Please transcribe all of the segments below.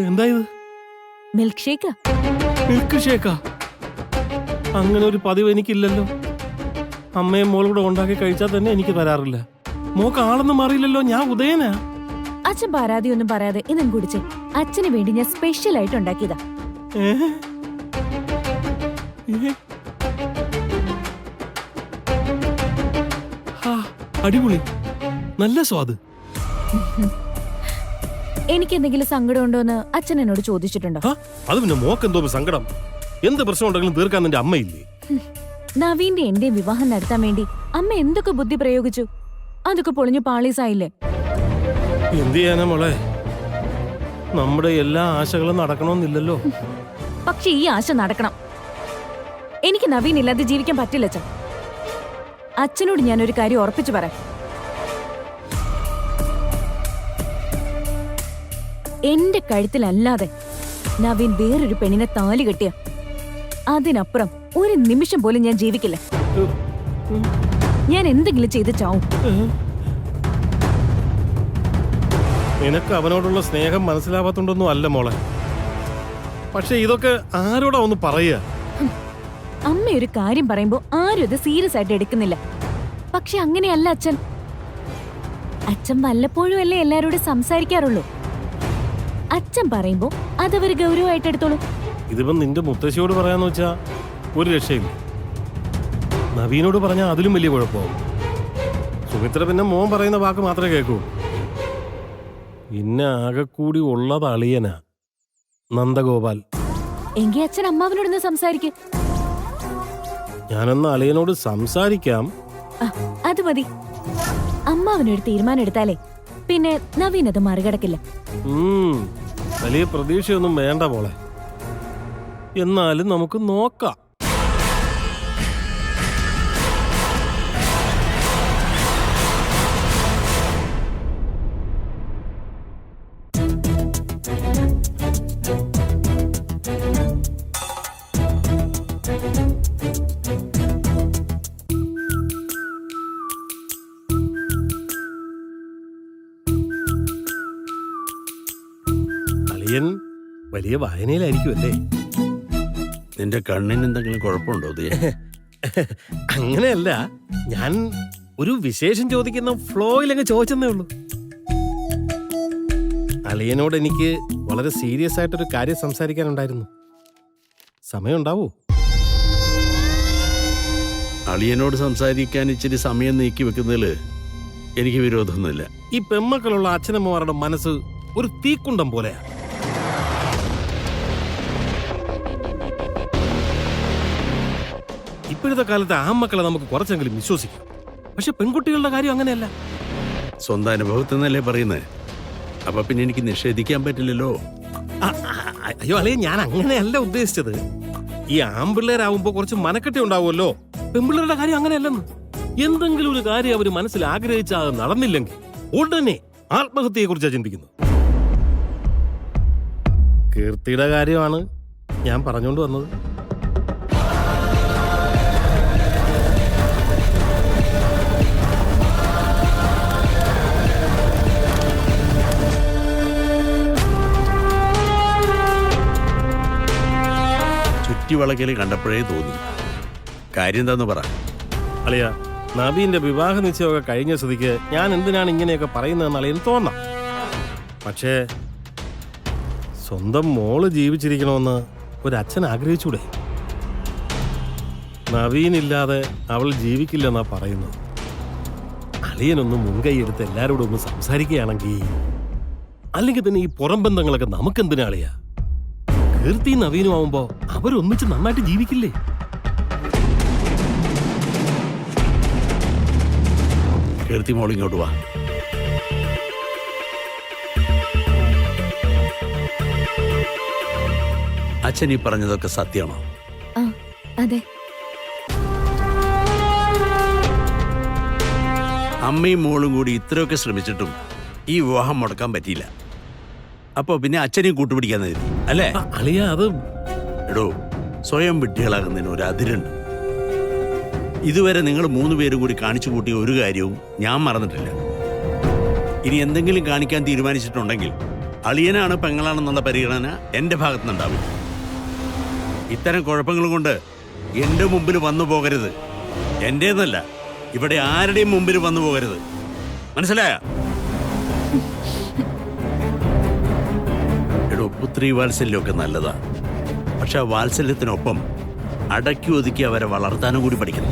എന്തായത്? Milk shake. Milk ഷേക്കാ? അങ്ങനെ ഒരു പതിവ് എനിക്കില്ലല്ലോ. അമ്മയും മോളും കൂടെ ഉണ്ടാക്കി കഴിച്ചാൽ തന്നെ എനിക്ക് തരാറില്ല. മോക്ക് ആളൊന്നും മാറിയില്ലല്ലോ. ഞാൻ ഉദയനാ. അച്ഛൻ പരാതിയൊന്നും പറയാതെ ഇതും കുടിച്ചേ. അച്ഛന് വേണ്ടി ഞാൻ സ്പെഷ്യൽ ആയിട്ട് ഉണ്ടാക്കിയതാ. അടിപൊളി, നല്ല സ്വാദ്. എനിക്ക് എന്തെങ്കിലും സങ്കടം ഉണ്ടോന്ന് അച്ഛൻ എന്നോട് ചോദിച്ചിട്ടുണ്ടോ? അത് പിന്നെ മോക്ക് എന്തോ സങ്കടം? എന്ത് പ്രശ്നം ഉണ്ടെങ്കിലും തീർക്കാൻ നിന്റെ അമ്മയില്ലേ? നവീന്റെ എന്റെ വിവാഹം നടത്താൻ വേണ്ടി അമ്മ എന്തൊക്കെ ബുദ്ധി പ്രയോഗിച്ചു. അതൊക്കെ പൊളിഞ്ഞു പാളീസായില്ലേ. എന്ത് ചെയ്യാനാ മോളെ, നമ്മുടെ എല്ലാ ആശകളും നടക്കണമെന്നില്ലല്ലോ. പക്ഷെ ഈ ആശ നടക്കണം. എനിക്ക് നവീൻ ഇല്ലാതെ ജീവിക്കാൻ പറ്റില്ല അച്ഛൻ. അച്ഛനോട് ഞാൻ ഒരു കാര്യം ഉറപ്പിച്ചു പറയാം. എന്റെ കഴുത്തിലല്ലാതെ നവീൻ വേറൊരു പെണ്ണിനെ താലി കെട്ടിയ അതിനപ്പുറം ഒരു നിമിഷം പോലും ഞാൻ ജീവിക്കില്ല. ഞാൻ എന്തെങ്കിലും ചെയ്ത് ചാവും. നിനക്ക് അവനോടുള്ള സ്നേഹം മനസ്സിലാവാത്തോണ്ടൊന്നും അല്ല മോളെ. പക്ഷെ ഇതൊക്കെ ആരോടാ ഒന്ന് പറയുക? അമ്മ ഒരു കാര്യം പറയുമ്പോ ആരും ഇത് സീരിയസ് ആയിട്ട് എടുക്കുന്നില്ല. പക്ഷെ അങ്ങനെയല്ല അച്ഛൻ. അച്ഛൻ വല്ലപ്പോഴും അല്ലേ എല്ലാരോടും സംസാരിക്കാറുള്ളൂ. അച്ഛൻ പറയുമ്പോ അതവര് ഗൗരവമായിട്ട് എടുത്തോളൂ. ഇതിപ്പോ നിന്റെ മുത്തശ്ശിയോട് പറയാന്ന് വെച്ചാ ഒരു രക്ഷയില്ല. നവീനോട് പറഞ്ഞാൽ അതിലും വലിയ കുഴപ്പമാവും. സുമിത്ര പിന്നെ മോൻ പറയുന്ന വാക്ക് മാത്രമേ കേൾക്കൂ. പിന്നെ ആകെ കൂടി ഉള്ളത് അളിയനാ, നന്ദഗോപാൽ. എങ്കി അച്ഛൻ അമ്മാവനോടൊന്ന് സംസാരിക്കും. ഞാനൊന്ന് അളിയനോട് സംസാരിക്കാം. അത് മതി. അമ്മാവനൊരു തീരുമാനം എടുത്താലേ പിന്നെ നവീൻ അത് മറികടക്കില്ല. വലിയ പ്രതീക്ഷയൊന്നും വേണ്ട മോളെ. എന്നാലും നമുക്ക് നോക്കാം. അളിയൻ വലിയ വായനയിലായിരിക്കുമല്ലേ? നിന്റെ കണ്ണിന് എന്തെങ്കിലും കുഴപ്പമുണ്ടോ? അങ്ങനെയല്ല, ഞാൻ ഒരു വിശേഷം ചോദിക്കുന്ന ഫ്ലോയിലങ്ങ് ചോദിച്ചെന്നേ ഉള്ളൂ. അളിയനോട് എനിക്ക് വളരെ സീരിയസ് ആയിട്ടൊരു കാര്യം സംസാരിക്കാനുണ്ടായിരുന്നു. സമയം ഉണ്ടാവൂ? അളിയനോട് സംസാരിക്കാൻ ഇച്ചിരി സമയം നീക്കി വെക്കുന്നതിൽ എനിക്ക് വിരോധമൊന്നുമില്ല. ഈ പെമ്മക്കളുള്ള അച്ഛനമ്മമാരുടെ മനസ്സ് ഒരു തീക്കുണ്ടം പോലെയാ. ഇപ്പോഴത്തെ കാലത്ത് ആൺമക്കളെ നമുക്ക് കുറച്ചെങ്കിലും വിശ്വസിക്കാം. പക്ഷെ പെൺകുട്ടികളുടെ കാര്യം അങ്ങനെയല്ല. സ്വന്തം അനുഭവത്തിൽ നിന്നല്ലേ പറയുന്നത്. അപ്പൊ പിന്നെ എനിക്ക് നിഷേധിക്കാൻ പറ്റില്ലല്ലോ. അയ്യോ അളിയ, ഞാൻ അങ്ങനെയല്ല ഉദ്ദേശിച്ചത്. ഈ ആൺപിള്ളേരാവുമ്പോ കുറച്ച് മനക്കെട്ടി ഉണ്ടാവുമല്ലോ. പെൺപിള്ളേരുടെ കാര്യം അങ്ങനെയല്ലെന്ന്. എന്തെങ്കിലും ഒരു കാര്യം അവര് മനസ്സിൽ ആഗ്രഹിച്ചാൽ അത് നടന്നില്ലെങ്കിൽ ഉടനെ ആത്മഹത്യയെ കുറിച്ചാണ് ചിന്തിക്കുന്നത്. കീർത്തിയുടെ കാര്യമാണ് ഞാൻ പറഞ്ഞുകൊണ്ട് വന്നത്. ചുറ്റിവളക്കൽ കണ്ടപ്പോഴേ തോന്നി. കാര്യം എന്താന്ന് പറ. അളിയ, നബീന്റെ വിവാഹ നിശ്ചയമൊക്കെ കഴിഞ്ഞ സ്ഥിതിക്ക് ഞാൻ എന്തിനാണ് ഇങ്ങനെയൊക്കെ പറയുന്നതെന്ന് അളിയന് തോന്നാം. പക്ഷേ സ്വന്തം മോള് ജീവിച്ചിരിക്കണമെന്ന് ഒരച്ഛൻ ആഗ്രഹിച്ചൂടെ? നവീനില്ലാതെ അവൾ ജീവിക്കില്ലെന്നാ പറയുന്നത്. അളിയനൊന്ന് മുൻകൈ എടുത്ത് എല്ലാവരോടും ഒന്ന് സംസാരിക്കുകയാണെങ്കിൽ, അല്ലെങ്കിൽ തന്നെ ഈ പുറം ബന്ധങ്ങളൊക്കെ നമുക്കെന്തിനാ അളിയ? കീർത്തി നവീനും ആവുമ്പോ അവരൊന്നിച്ച് നന്നായിട്ട് ജീവിക്കില്ലേ? കീർത്തി മോളിങ്ങോട്ട് വാ. അച്ഛൻ ഈ പറഞ്ഞതൊക്കെ സത്യമാണോ? അതെ. അമ്മയും മോളും കൂടി ഇത്രയൊക്കെ ശ്രമിച്ചിട്ടും ഈ വിവാഹം മുടക്കാൻ പറ്റിയില്ല. അപ്പൊ പിന്നെ അച്ഛനെയും കൂട്ടുപിടിക്കാൻ കരുതി അല്ലേ? അളിയ, അത് എടോ, സ്വയം വിഡ്ഢികളാകുന്നതിന് ഒരു അതിരുണ്ട്. ഇതുവരെ നിങ്ങൾ 3 പേരും കൂടി കാണിച്ചു കൂട്ടിയ ഒരു കാര്യവും ഞാൻ മറന്നിട്ടില്ല. ഇനി എന്തെങ്കിലും കാണിക്കാൻ തീരുമാനിച്ചിട്ടുണ്ടെങ്കിൽ അളിയനാണ് പെങ്ങളാണെന്നുള്ള പരിഗണന എൻ്റെ ഭാഗത്തുനിന്നുണ്ടാവും. ഇത്തരം കുഴപ്പങ്ങൾ കൊണ്ട് എൻ്റെ മുമ്പിൽ വന്നു പോകരുത്. എൻ്റേന്നല്ല, ഇവിടെ ആരുടെയും മുമ്പിൽ വന്നു പോകരുത്. മനസ്സിലായ? എടോ, പുത്രി വാത്സല്യമൊക്കെ നല്ലതാ. പക്ഷെ ആ വാത്സല്യത്തിനൊപ്പം അടക്കി ഒതുക്കി അവരെ വളർത്താനും കൂടി പഠിക്കണം.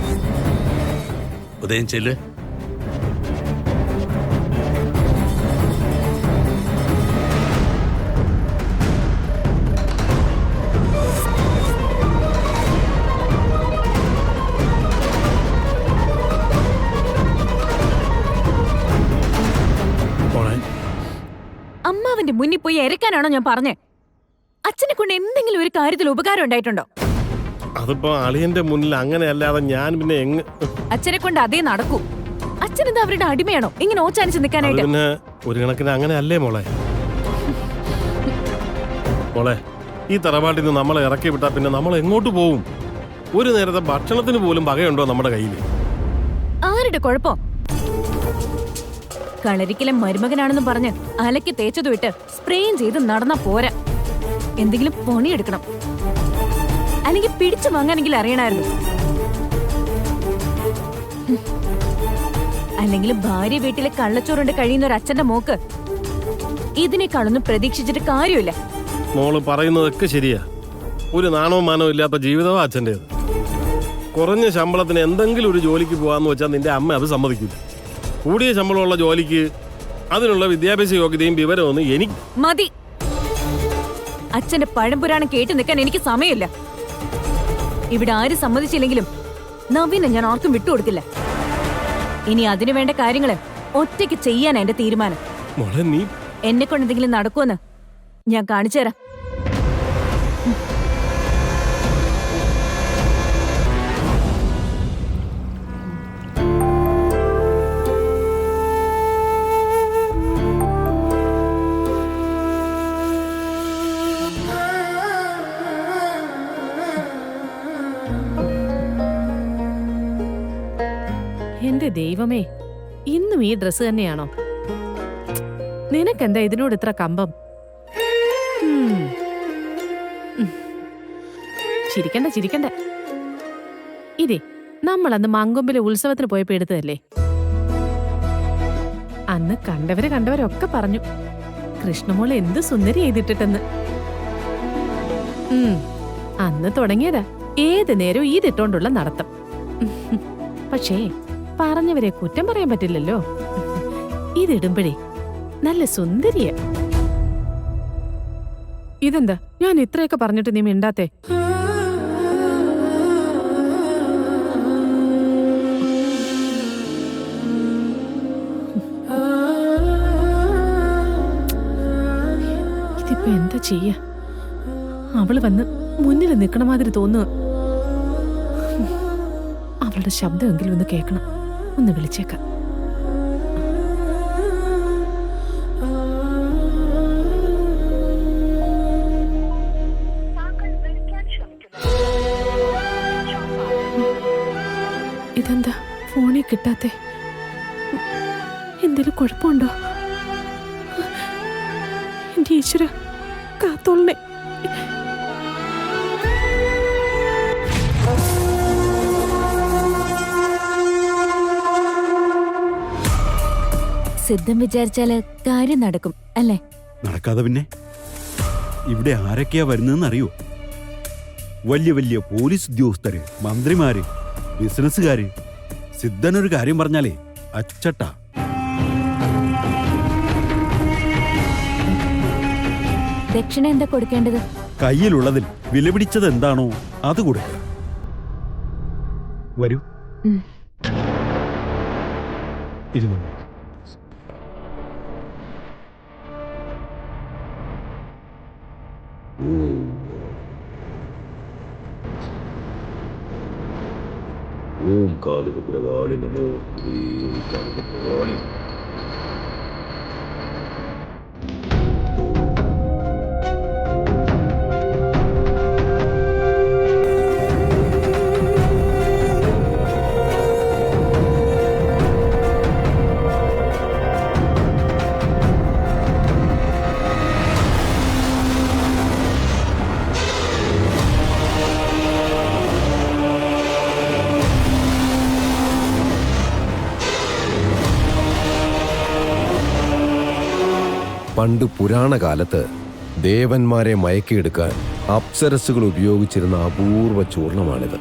ഉദയം ചെല്ല്. അമ്മാവന്റെ മുന്നിൽ പോയി ഇരക്കാനാണോ ഞാൻ പറഞ്ഞേ? അച്ഛനെ കൊണ്ട് എന്തെങ്കിലും ഒരു കാര്യത്തിൽ ഉപകാരം ഉണ്ടായിട്ടുണ്ടോ? അതിപ്പോ അളിയന്റെ മുന്നിൽ അങ്ങനെ അല്ലാതെ ഞാൻ പിന്നെ അച്ഛനെ കൊണ്ട് അതേ നടക്കൂ. അച്ഛനെന്താ അവരുടെ അടിമയാണോ ഇങ്ങനെ ഓച്ചാനിച്ച് നിൽക്കാനായിട്ട്? പിന്നെ ഒരു കണക്കിന് അങ്ങനെ അല്ലേ മോളെ? മോളെ, ഈ തറവാട്ടിൽ നിന്ന് നമ്മളെ ഇറക്കി വിട്ടാ പിന്നെ നമ്മൾ എങ്ങോട്ട് പോവും? ഒരു നേരത്തെ ഭക്ഷണത്തിന് പോലും വകയുണ്ടോ നമ്മുടെ കയ്യിൽ? ആരുടെ കുഴപ്പം? കളരിക്കലെ മരുമകനാണെന്ന് പറഞ്ഞ് അലക്കി തേച്ചതു വിട്ട് സ്പ്രേയും ചെയ്ത് നടന്നാ പോരാ. എന്തെങ്കിലും പണിയെടുക്കണം. അല്ലെങ്കിൽ പിടിച്ചു വാങ്ങാനെങ്കിലും അറിയണമായിരുന്നു. അല്ലെങ്കിൽ ഭാര്യ വീട്ടിലെ കള്ളച്ചോറുണ്ട് കഴിയുന്ന ഒരു അച്ഛന്റെ മോക്ക് ഇതിനേക്കാളൊന്നും പ്രതീക്ഷിച്ചിട്ട് കാര്യമില്ല. മോള് പറയുന്നതൊക്കെ ശരിയാ. ഒരു നാണവും മാനവും ഇല്ലാത്ത ജീവിതമാ അച്ഛൻ്റെത്. കുറഞ്ഞ ശമ്പളത്തിന് എന്തെങ്കിലും ഒരു ജോലിക്ക് പോകാന്ന് വെച്ചാൽ നിന്റെ അമ്മ അത് സമ്മതിക്കില്ല. കൂടിയ ശമ്പളമുള്ള ജോലിക്ക് അതിനുള്ള വിദ്യാഭ്യാസ യോഗ്യതയും വിവരമൊന്നും എനിക്ക് മതി. അച്ഛന്റെ പഴംപുരാണം കേട്ടു നിൽക്കാൻ എനിക്ക് സമയമില്ല. ഇവിടെ ആര് സമ്മതിച്ചില്ലെങ്കിലും നവീനെ ഞാൻ ആർക്കും വിട്ടുകൊടുക്കില്ല. ഇനി അതിനു വേണ്ട കാര്യങ്ങള് ഒറ്റയ്ക്ക് ചെയ്യാനാ എന്റെ തീരുമാനം. മോളെ, നീ എന്നെ കൊണ്ട് എന്തെങ്കിലും നടക്കുമെന്ന് ഞാൻ കാണിച്ചു തരാം. എന്റെ ദൈവമേ, ഇന്നും ഈ ഡ്രസ്സ് തന്നെയാണോ? നിനക്കെന്താ ഇതിനോട് ഇത്ര കമ്പം? ചിരിക്കണ്ട ചിരിക്കണ്ട. ഇതേ നമ്മളന്ന് മങ്കൊമ്പിലെ ഉത്സവത്തിന് പോയപ്പോ എടുത്തതല്ലേ? അന്ന് കണ്ടവരൊക്കെ പറഞ്ഞു കൃഷ്ണമോള് എന്ത് സുന്ദരി ചെയ്തിട്ടിട്ടെന്ന്. അന്ന് തുടങ്ങിയതാ ഏത് നേരവും ഇതിട്ടോണ്ടുള്ള നടത്തം. പക്ഷേ പറഞ്ഞവരെ കുറ്റം പറയാൻ പറ്റില്ലല്ലോ. ഇതിടുമ്പഴേ നല്ല സുന്ദരിയ. ഇതെന്താ ഞാൻ ഇത്രയൊക്കെ പറഞ്ഞിട്ട് നീ മിണ്ടാത്തെ? ഇതിപ്പോ എന്താ ചെയ്യാ? അവള് വന്ന് മുന്നിൽ നിക്കണ മാതിരി തോന്നുക. അവളുടെ ശബ്ദമെങ്കിലും ഒന്ന് കേൾക്കണം. ഒന്ന് വിളിച്ചേക്കാം. ഇതെന്താ ഫോണിൽ കിട്ടാത്തെ? എന്തെങ്കിലും കുഴപ്പമുണ്ടോ? എന്റെ ഈശ്വര, കാത്തോളണേ. സിദ്ധം വിചാരിച്ചാല് കാര്യം നടക്കും അല്ലേ? നടക്കാതെ പിന്നെ ഇവിടെ ആരൊക്കെയാ വരുന്നതെന്ന് അറിയോ? വലിയ വലിയ പോലീസ് ഉദ്യോഗസ്ഥര്, മന്ത്രിമാര്, ബിസിനസ്സുകാര്. സിദ്ധനൊരു കാര്യം പറഞ്ഞാലേ അച്ചട്ടാ. ദക്ഷിണ എന്താ കൊടുക്കേണ്ടത്? കയ്യിലുള്ളതിൽ വിലപിടിച്ചത് എന്താണോ അത് കൊടുക്കുക. വരൂ. ഇരുന്നു. ഓം കാലികപുരവാളി നമോ. കാലികപുരവാളി. പണ്ട് പുരാണ കാലത്ത് ദേവന്മാരെ മയക്കിയെടുക്കാൻ അപ്സരസ്സുകൾ ഉപയോഗിച്ചിരുന്ന അപൂർവ ചൂർണമാണിത്.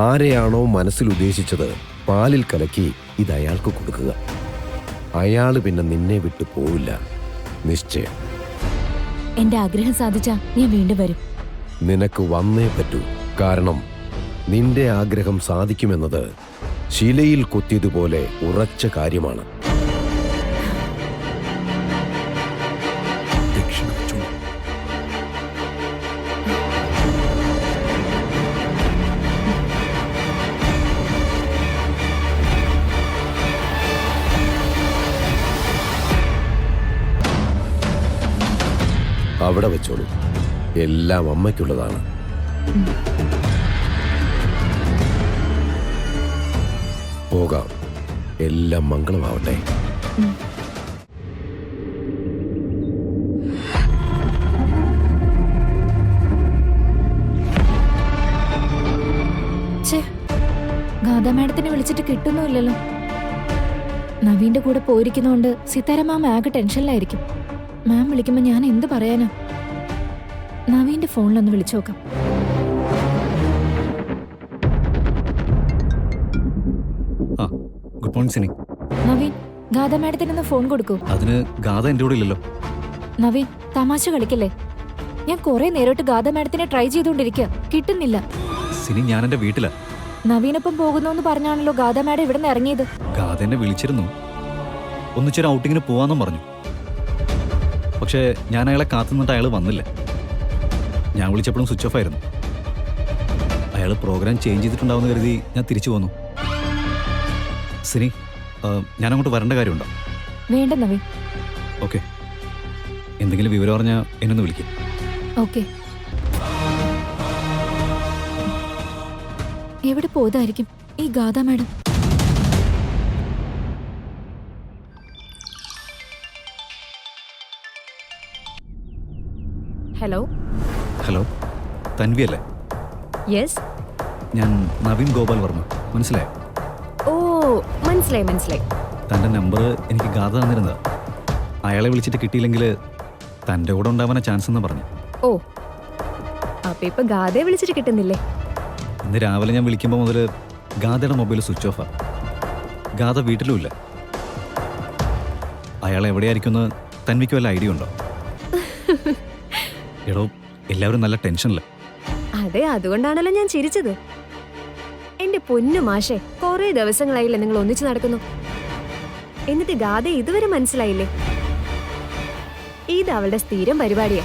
ആരെയാണോ മനസ്സിൽ ഉദ്ദേശിച്ചത് പാലിൽ കലക്കി ഇത് അയാൾക്ക് കൊടുക്കുക. അയാൾ പിന്നെ നിന്നെ വിട്ടു പോവില്ല, നിശ്ചയം. എന്റെ ആഗ്രഹം സാധിച്ചാ ഞാൻ വീണ്ടും വരും. നിനക്ക് വന്നേ പറ്റൂ. കാരണം നിന്റെ ആഗ്രഹം സാധിക്കുമെന്നത് ശിലയിൽ കൊത്തിയതുപോലെ ഉറച്ച കാര്യമാണ്. അവിടെ വെച്ചോളൂ. എല്ലാം അമ്മയ്ക്കുള്ളതാണ്. പോകാം. എല്ലാം മംഗളമാവട്ടെ. ഗാഥാ മാഡത്തിനെ വിളിച്ചിട്ട് കിട്ടുന്നുമില്ലല്ലോ. നവീന്റെ കൂടെ പോയിരിക്കുന്നോണ്ട് സിതാര മാം ആകെ ടെൻഷനിലായിരിക്കും. മാം വിളിക്കുമ്പോ ഞാൻ എന്ത് പറയാനാ? നവീന്റെ ഫോണിലൊന്ന് വിളിച്ചു നോക്കാം. Good morning Sini. നവീൻ, ഗാഥാ മാഡത്തിനൊന്ന് ഫോൺ കൊടുക്കൂ. അതിന് ഗാഥ എന്റെ കൂടെ ഇല്ലല്ലോ. നവീൻ, തമാശ കളിക്കല്ലേ? ഞാൻ കുറെ നേരിട്ട് ഗാഥാ മാഡത്തിനെ ട്രൈ ചെയ്തുകൊണ്ടിരിക്കുക, കിട്ടുന്നില്ല. സിനി, ഞാൻ എന്റെ വീട്ടിലാ. നവീനൊപ്പം പോകുന്നു പറഞ്ഞാണല്ലോ ഗാഥാ മാഡം ഇവിടെ നിന്ന് ഇറങ്ങിയത്. ഗാഥ എന്നെ വിളിച്ചിരുന്നു, ഒന്നിച്ചൊരു ഔട്ടിങ്ങിന് പോവാന്നും പറഞ്ഞു. പക്ഷേ ഞാൻ അയാളെ കാത്തുനിന്നിട്ട് അയാൾ വന്നില്ല. ഞാൻ വിളിച്ചപ്പോഴും സ്വിച്ച് ഓഫ് ആയിരുന്നു. അയാൾ പ്രോഗ്രാം ചേഞ്ച് ചെയ്തിട്ടുണ്ടാവുന്ന കരുതി ഞാൻ തിരിച്ചു പോന്നു. സിനി, ഞാൻ അങ്ങോട്ട് വരേണ്ട കാര്യമുണ്ടോ? വേണ്ട നവീൻ. ഓക്കെ, എന്തെങ്കിലും വിവരം പറഞ്ഞാൽ എന്നൊന്ന് വിളിക്കും. ഓക്കെ. എവിടെ പോയതായിരിക്കും ഈ ഗാഥാ മാഡം? ഹലോ. ഹലോ, തൻവി അല്ലേ? യെസ്. ഞാൻ നവീൻ ഗോപാൽ വർമ്മ. മനസ്സിലായോ? ഓ, മനസ്സിലായി. തൻ്റെ നമ്പർ എനിക്ക് ഗാഥ തന്നിരുന്നത്. അയാളെ വിളിച്ചിട്ട് കിട്ടിയില്ലെങ്കിൽ തൻ്റെ കൂടെ ഉണ്ടാവാനാ ചാൻസ് എന്ന് പറഞ്ഞു. ഓ, അപ്പൊ ഇപ്പൊ ഗാഥയെ വിളിച്ചിട്ട് കിട്ടുന്നില്ലേ? ഇന്ന് രാവിലെ ഞാൻ വിളിക്കുമ്പോൾ മുതൽ ഗാഥയുടെ മൊബൈൽ സ്വിച്ച് ഓഫാ. ഗാഥ വീട്ടിലും ഇല്ല. അയാൾ എവിടെയായിരിക്കുമെന്ന് തൻവിക്ക് വല്ല ഐഡിയ ഉണ്ടോ? എടോ, എല്ലാവരും നല്ല ടെൻഷനില്ല. അതെ, അതുകൊണ്ടാണല്ലോ ഞാൻ ചിരിച്ചത്. എന്റെ പൊന്നു മാഷെ, കുറെ ദിവസങ്ങളായില്ലേ നിങ്ങൾ ഒന്നിച്ചു നടക്കുന്നു. എന്നിട്ട് ഗാഥ ഇതുവരെ മനസ്സിലായില്ലേ? ഇത് അവളുടെ സ്ഥിരം പരിപാടിയാ.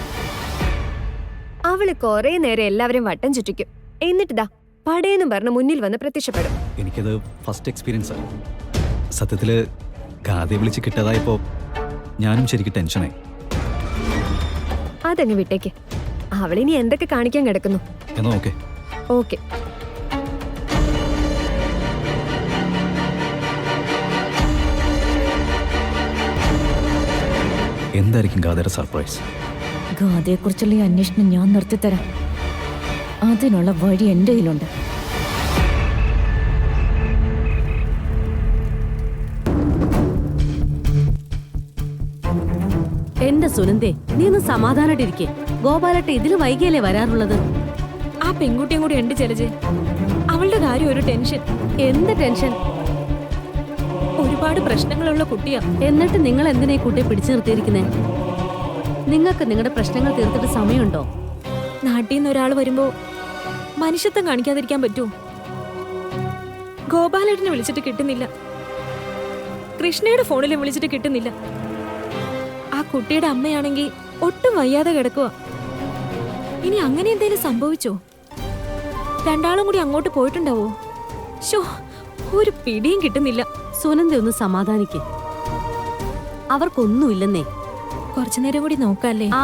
അവള് കുറെ നേരം എല്ലാവരും വട്ടം ചുറ്റിക്കും. എന്നിട്ടിതാ പടയെന്നും പറഞ്ഞ് മുന്നിൽ വന്ന് പ്രത്യക്ഷപ്പെടും. എനിക്കത് ഫസ്റ്റ് എക്സ്പീരിയൻസ് ആണ്. സത്യത്തിൽ ഗാഥയെ വിളിച്ച് കിട്ടാതായപ്പോൾ ഞാനും ശരിക്കും ടെൻഷനായി. അതങ്ങ് വിട്ടേക്ക്. അവളിനി എന്തൊക്കെ കാണിക്കാൻ കിടക്കുന്നു. എന്നാ ഓക്കെ. ഓക്കെ. എന്തായിരിക്കും ഗാഥയുടെ സർപ്രൈസ്? ഗാഥയെക്കുറിച്ചുള്ള ഈ അന്വേഷണം ഞാൻ നിർത്തിത്തരാം. അതിനുള്ള വഴി എൻ്റെ കയ്യിലുണ്ട്. എന്റെ സുനന്ദേ, നീ ഒന്ന് സമാധാനായിട്ടിരിക്കേ. ഗോപാലട്ട ഇതില് വൈകിയല്ലേ വരാറുള്ളത്? ആ പെൺകുട്ടിയും കൂടി ഉണ്ട് ജലജ്. അവളുടെ കാര്യം ഒരു ടെൻഷൻ. എന്ത് ടെൻഷൻ? ഒരുപാട് പ്രശ്നങ്ങളുള്ള കുട്ടിയാ. എന്നിട്ട് നിങ്ങൾ എന്തിനാ ഈ കുട്ടിയെ പിടിച്ചു നിർത്തിയിരിക്കുന്നേ? നിങ്ങൾക്ക് നിങ്ങളുടെ പ്രശ്നങ്ങൾ തീർത്തിട്ട് സമയമുണ്ടോ? നാട്ടിൽ നിന്ന് ഒരാൾ വരുമ്പോ മനുഷ്യത്വം കാണിക്കാതിരിക്കാൻ പറ്റുമോ? ഗോപാലേട്ടനെ വിളിച്ചിട്ട് കിട്ടുന്നില്ല. കൃഷ്ണയുടെ ഫോണിലും വിളിച്ചിട്ട് കിട്ടുന്നില്ല. ആ കുട്ടിയുടെ അമ്മയാണെങ്കിൽ ഒട്ടും വയ്യാതെ കിടക്കുക. ഇനി അങ്ങനെ എന്തെങ്കിലും സംഭവിച്ചോ? രണ്ടാളും കൂടി അങ്ങോട്ട് പോയിട്ടുണ്ടാവോ? ശോ, ഒരു പിടിയും കിട്ടുന്നില്ല. സുനന്ദ ഒന്ന് സമാധാനിക്കേ. അവർക്കൊന്നുമില്ലെന്നേ. കുറച്ചു നേരം കൂടി നോക്കാല്ലേ? ആ,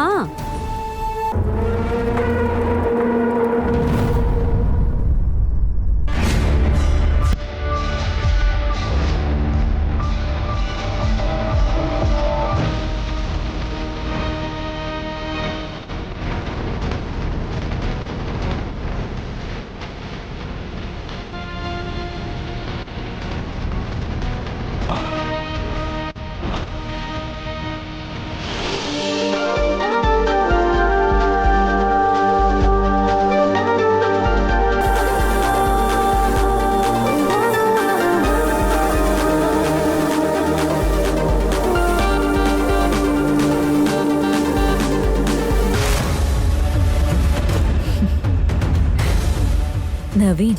നവീൻ,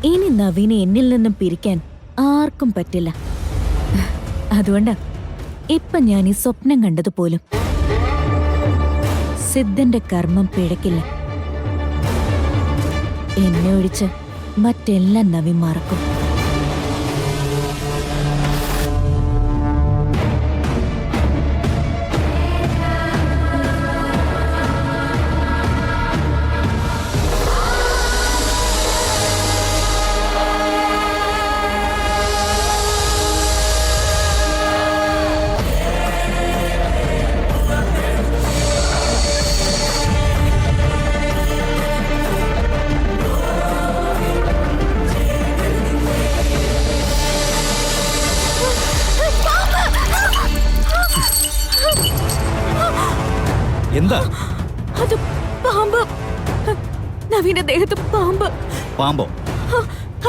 ഇനി നവീനെ എന്നിൽ നിന്നും പിരിക്കാൻ ആർക്കും പറ്റില്ല. അതുകൊണ്ടാ ഇപ്പൊ ഞാൻ ഈ സ്വപ്നം കണ്ടതുപോലും. സിദ്ധന്റെ കർമ്മം പിഴക്കില്ല. എന്നെ ഒഴിച്ച് മറ്റെല്ലാം നവീൻ മറക്കും. എന്താ? അത് പാമ്പ്. നവീന്റെ ദേഹത്ത് പാമ്പ്. പാമ്പോ?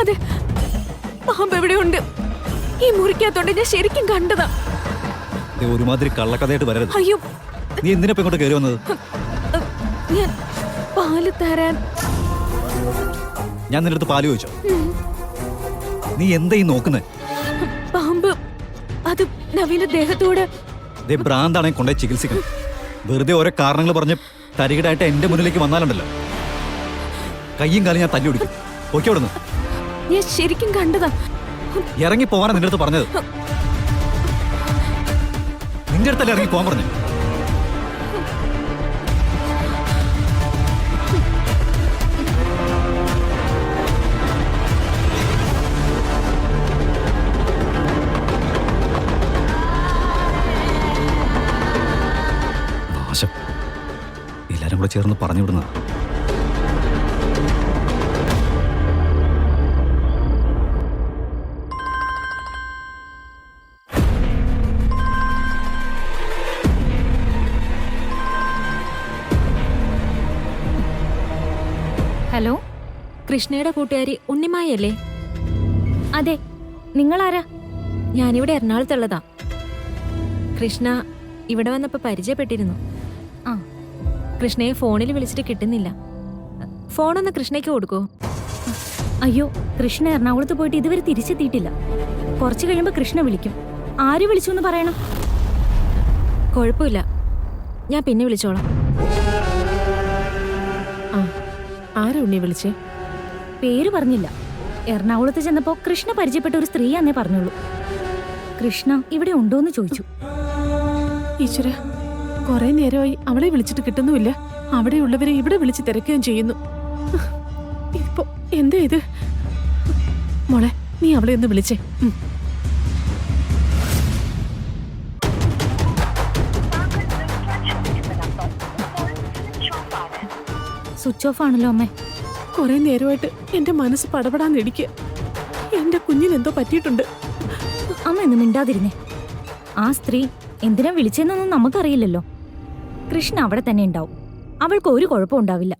അതെ, പാമ്പ് എവിടെയുണ്ട്. ഈ മുറിക്കകത്തോണ്ട് ഞാൻ ശരിക്കും കണ്ടതാ. ദേ, ഒരുമാതിരി കള്ളക്കഥയായിട്ട് വരരുത്. അയ്യോ, നീ എന്തിനാ ഇപ്പൊ ഇങ്ങോട്ട് കയറി വന്നത്? ഞാൻ പാല് തരാൻ. ഞാൻ നിന്റെ അടുത്ത് പാല് ചോദിച്ചോ? നീ എന്താ ഈ നോക്കുന്നേ? പാമ്പ് അത് നവീന്റെ ദേഹത്തോട്. ദേ, ഭ്രാന്താണെ കൊണ്ടേ ചികിത്സിക്കണം. വെറുതെ ഓരോ കാരണങ്ങൾ പറഞ്ഞ് തരികിടായിട്ട് എന്റെ മുന്നിലേക്ക് വന്നാലുണ്ടല്ലോ, കയ്യും കാലും ഞാൻ തല്ലി ഒടിക്കും. ഓക്കെ, അവിടെ നിന്ന് ഞാൻ ശരിക്കും കണ്ടതാ. ഇറങ്ങി പോവാനാ നിന്റെ അടുത്ത് പറഞ്ഞത്. നിന്റെ അടുത്തല്ലേ ഇറങ്ങി പോകാൻ പറഞ്ഞു. നാശം. എല്ലാരും കൂടെ ചേർന്ന് പറഞ്ഞു വിടുന്നത്. ഹലോ, കൃഷ്ണയുടെ കൂട്ടുകാരി ഉണ്ണിമായല്ലേ? അതെ, നിങ്ങളാരാ? ഞാനിവിടെ എറണാകുളത്തുള്ളതാ. കൃഷ്ണ ഇവിടെ വന്നപ്പോ പരിചയപ്പെട്ടിരുന്നു. ആ, കൃഷ്ണയെ ഫോണിൽ വിളിച്ചിട്ട് കിട്ടുന്നില്ല. ഫോണൊന്ന് കൃഷ്ണയ്ക്ക് കൊടുക്കോ? അയ്യോ, കൃഷ്ണ എറണാകുളത്ത് പോയിട്ട് ഇതുവരെ തിരിച്ചെത്തിയിട്ടില്ല. കുറച്ച് കഴിയുമ്പോൾ കൃഷ്ണ വിളിക്കും. ആര് വിളിച്ചു എന്ന് പറയണം. കുഴപ്പമില്ല, ഞാൻ പിന്നെ വിളിച്ചോളാം. ആരാ ഉണ്ണി വിളിച്ചേ? പേര് പറഞ്ഞില്ല. എറണാകുളത്ത് ചെന്നപ്പോ കൃഷ്ണ പരിചയപ്പെട്ട ഒരു സ്ത്രീയാന്നേ പറഞ്ഞുള്ളൂ. കൃഷ്ണ ഇവിടെ ഉണ്ടോന്ന് ചോദിച്ചു. ഈശ്വര, കുറെ നേരമായി അവളെ വിളിച്ചിട്ട് കിട്ടുന്നുമില്ല. അവിടെയുള്ളവരെ ഇവിടെ വിളിച്ച് തിരക്കുകയും ചെയ്യുന്നു. ഇപ്പൊ എന്താ ഇത്? മോളെ, നീ അവളെ ഒന്ന് വിളിച്ചേ. സ്വിച്ച് ഓഫ് ആണല്ലോ അമ്മേ. കുറെ നേരമായിട്ട് എന്റെ മനസ്സ് പടപടാന്നിടിക്കുക. എന്റെ കുഞ്ഞിനെന്തോ പറ്റിയിട്ടുണ്ട്. അമ്മ എന്ന് മിണ്ടാതിരുന്നേ. ആ സ്ത്രീ എന്തിനാ വിളിച്ചെന്നൊന്നും നമുക്കറിയില്ലല്ലോ. കൃഷ്ണ അവിടെ തന്നെ ഉണ്ടാവും. അവൾക്ക് ഒരു കുഴപ്പം ഉണ്ടാവില്ല.